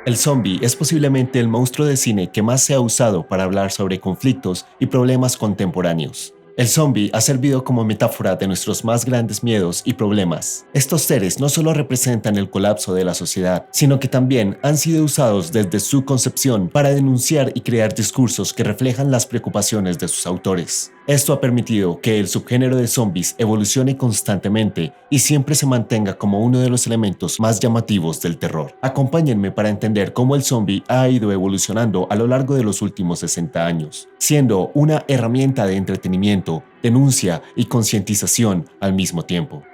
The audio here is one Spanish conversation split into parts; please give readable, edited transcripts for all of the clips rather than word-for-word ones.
El zombie es posiblemente el monstruo de cine que más se ha usado para hablar sobre conflictos y problemas contemporáneos. El zombie ha servido como metáfora de nuestros más grandes miedos y problemas. Estos seres no solo representan el colapso de la sociedad, sino que también han sido usados desde su concepción para denunciar y crear discursos que reflejan las preocupaciones de sus autores. Esto ha permitido que el subgénero de zombies evolucione constantemente y siempre se mantenga como uno de los elementos más llamativos del terror. Acompáñenme para entender cómo el zombie ha ido evolucionando a lo largo de los últimos 60 años, siendo una herramienta de entretenimiento, denuncia y concientización al mismo tiempo.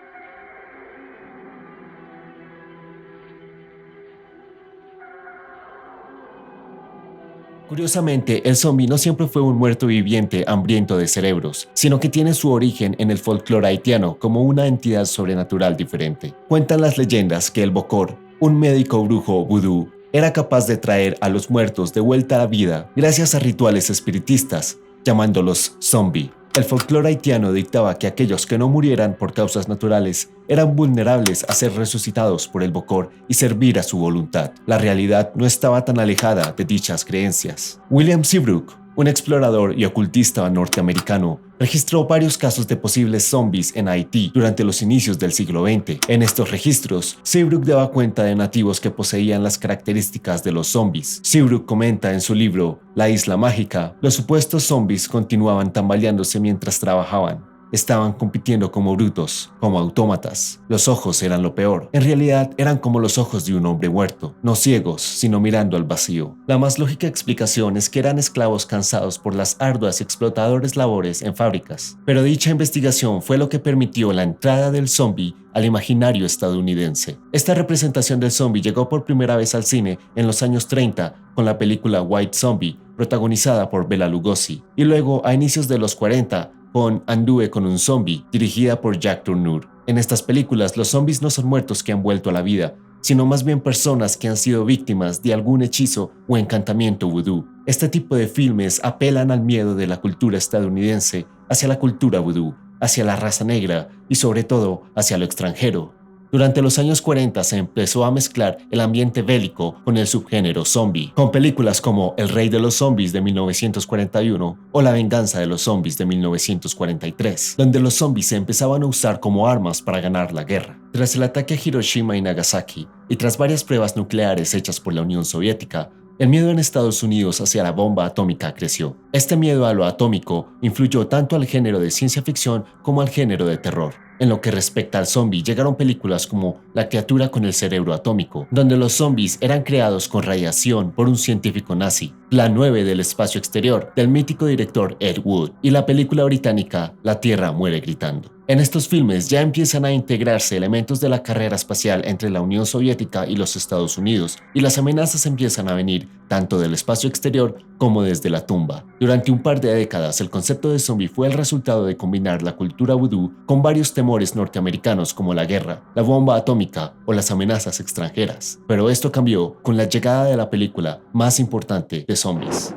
Curiosamente, el zombie no siempre fue un muerto viviente hambriento de cerebros, sino que tiene su origen en el folclore haitiano como una entidad sobrenatural diferente. Cuentan las leyendas que el Bokor, un médico brujo vudú, era capaz de traer a los muertos de vuelta a la vida gracias a rituales espiritistas, llamándolos zombie. El folclore haitiano dictaba que aquellos que no murieran por causas naturales eran vulnerables a ser resucitados por el Bokor y servir a su voluntad. La realidad no estaba tan alejada de dichas creencias. William Seabrook, un explorador y ocultista norteamericano, registró varios casos de posibles zombies en Haití durante los inicios del siglo XX. En estos registros, Seabrook daba cuenta de nativos que poseían las características de los zombies. Seabrook comenta en su libro La Isla Mágica, los supuestos zombies continuaban tambaleándose mientras trabajaban. Estaban compitiendo como brutos, como autómatas. Los ojos eran lo peor. En realidad eran como los ojos de un hombre muerto, no ciegos, sino mirando al vacío. La más lógica explicación es que eran esclavos cansados por las arduas y explotadores labores en fábricas. Pero dicha investigación fue lo que permitió la entrada del zombie al imaginario estadounidense. Esta representación del zombie llegó por primera vez al cine en los años 30 con la película White Zombie, protagonizada por Bela Lugosi, y luego a inicios de los 40 con Anduve con un zombie, dirigida por Jack Tourneur. En estas películas, los zombies no son muertos que han vuelto a la vida, sino más bien personas que han sido víctimas de algún hechizo o encantamiento vudú. Este tipo de filmes apelan al miedo de la cultura estadounidense hacia la cultura vudú, hacia la raza negra y sobre todo hacia lo extranjero. Durante los años 40 se empezó a mezclar el ambiente bélico con el subgénero zombie, con películas como El Rey de los Zombies de 1941 o La Venganza de los Zombies de 1943, donde los zombies se empezaban a usar como armas para ganar la guerra. Tras el ataque a Hiroshima y Nagasaki, y tras varias pruebas nucleares hechas por la Unión Soviética, el miedo en Estados Unidos hacia la bomba atómica creció. Este miedo a lo atómico influyó tanto al género de ciencia ficción como al género de terror. En lo que respecta al zombie, llegaron películas como La criatura con el cerebro atómico, donde los zombies eran creados con radiación por un científico nazi, Plan 9 del espacio exterior, del mítico director Ed Wood, y la película británica La Tierra muere gritando. En estos filmes ya empiezan a integrarse elementos de la carrera espacial entre la Unión Soviética y los Estados Unidos, y las amenazas empiezan a venir tanto del espacio exterior como desde la tumba. Durante un par de décadas, el concepto de zombie fue el resultado de combinar la cultura vudú con varios temores norteamericanos como la guerra, la bomba atómica o las amenazas extranjeras. Pero esto cambió con la llegada de la película más importante de zombies.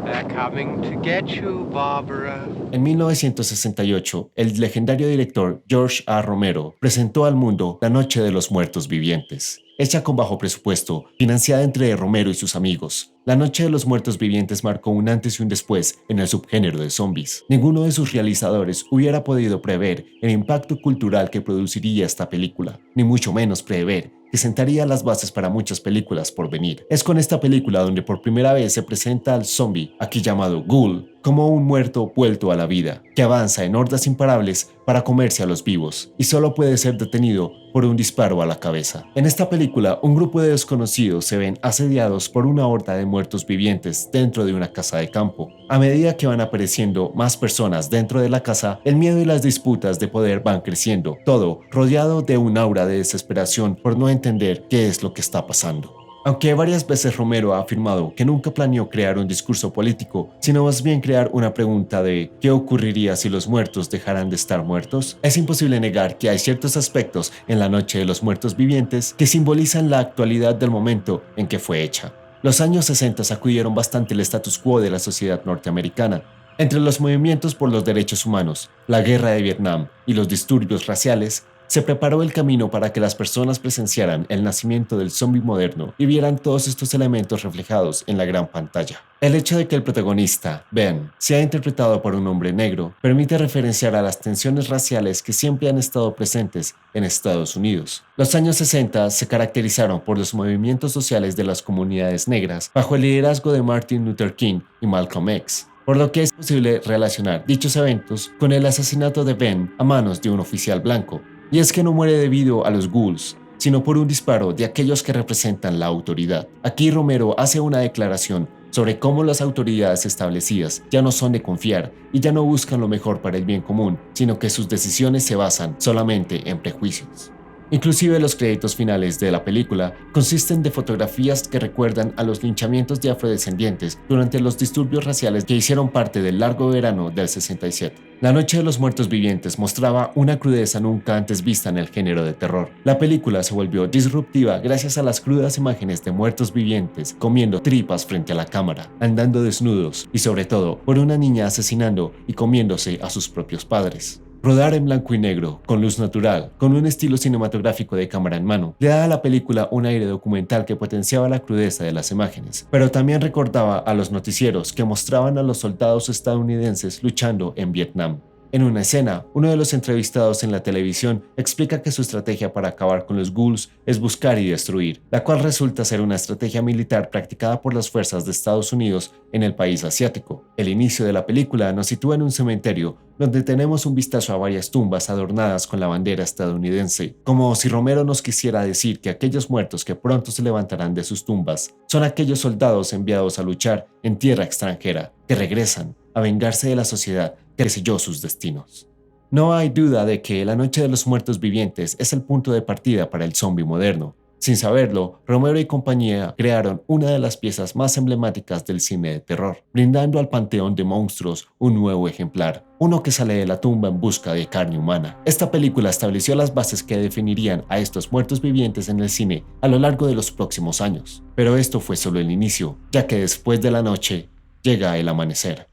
They're coming to get you, Barbara. En 1968, el legendario director George A. Romero presentó al mundo La Noche de los Muertos Vivientes. Hecha con bajo presupuesto, financiada entre Romero y sus amigos, La Noche de los Muertos Vivientes marcó un antes y un después en el subgénero de zombies. Ninguno de sus realizadores hubiera podido prever el impacto cultural que produciría esta película, ni mucho menos prever que sentaría las bases para muchas películas por venir. Es con esta película donde por primera vez se presenta al zombie, aquí llamado ghoul, como un muerto vuelto a la vida, que avanza en hordas imparables para comerse a los vivos, y solo puede ser detenido por un disparo a la cabeza. En esta película, un grupo de desconocidos se ven asediados por una horda de muertos vivientes dentro de una casa de campo. A medida que van apareciendo más personas dentro de la casa, el miedo y las disputas de poder van creciendo, todo rodeado de un aura de desesperación por no entender qué es lo que está pasando. Aunque varias veces Romero ha afirmado que nunca planeó crear un discurso político, sino más bien crear una pregunta de ¿qué ocurriría si los muertos dejaran de estar muertos? Es imposible negar que hay ciertos aspectos en La Noche de los Muertos Vivientes que simbolizan la actualidad del momento en que fue hecha. Los años 60 sacudieron bastante el status quo de la sociedad norteamericana. Entre los movimientos por los derechos humanos, la guerra de Vietnam y los disturbios raciales, Se preparó el camino para que las personas presenciaran el nacimiento del zombie moderno y vieran todos estos elementos reflejados en la gran pantalla. El hecho de que el protagonista, Ben, sea interpretado por un hombre negro, permite referenciar a las tensiones raciales que siempre han estado presentes en Estados Unidos. Los años 60 se caracterizaron por los movimientos sociales de las comunidades negras bajo el liderazgo de Martin Luther King y Malcolm X, por lo que es posible relacionar dichos eventos con el asesinato de Ben a manos de un oficial blanco. Y es que no muere debido a los ghouls, sino por un disparo de aquellos que representan la autoridad. Aquí Romero hace una declaración sobre cómo las autoridades establecidas ya no son de confiar y ya no buscan lo mejor para el bien común, sino que sus decisiones se basan solamente en prejuicios. Inclusive los créditos finales de la película consisten de fotografías que recuerdan a los linchamientos de afrodescendientes durante los disturbios raciales que hicieron parte del largo verano del 67. La Noche de los Muertos Vivientes mostraba una crudeza nunca antes vista en el género de terror. La película se volvió disruptiva gracias a las crudas imágenes de muertos vivientes comiendo tripas frente a la cámara, andando desnudos y sobre todo por una niña asesinando y comiéndose a sus propios padres. Rodar en blanco y negro, con luz natural, con un estilo cinematográfico de cámara en mano, le daba a la película un aire documental que potenciaba la crudeza de las imágenes, pero también recordaba a los noticieros que mostraban a los soldados estadounidenses luchando en Vietnam. En una escena, uno de los entrevistados en la televisión explica que su estrategia para acabar con los ghouls es buscar y destruir, la cual resulta ser una estrategia militar practicada por las fuerzas de Estados Unidos en el país asiático. El inicio de la película nos sitúa en un cementerio donde tenemos un vistazo a varias tumbas adornadas con la bandera estadounidense, como si Romero nos quisiera decir que aquellos muertos que pronto se levantarán de sus tumbas son aquellos soldados enviados a luchar en tierra extranjera, que regresan a vengarse de la sociedad que selló sus destinos. No hay duda de que La Noche de los Muertos Vivientes es el punto de partida para el zombie moderno. Sin saberlo, Romero y compañía crearon una de las piezas más emblemáticas del cine de terror, brindando al panteón de monstruos un nuevo ejemplar, uno que sale de la tumba en busca de carne humana. Esta película estableció las bases que definirían a estos muertos vivientes en el cine a lo largo de los próximos años. Pero esto fue solo el inicio, ya que después de la noche llega el amanecer.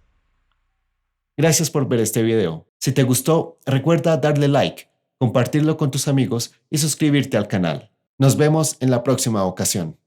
Gracias por ver este video. Si te gustó, recuerda darle like, compartirlo con tus amigos y suscribirte al canal. Nos vemos en la próxima ocasión.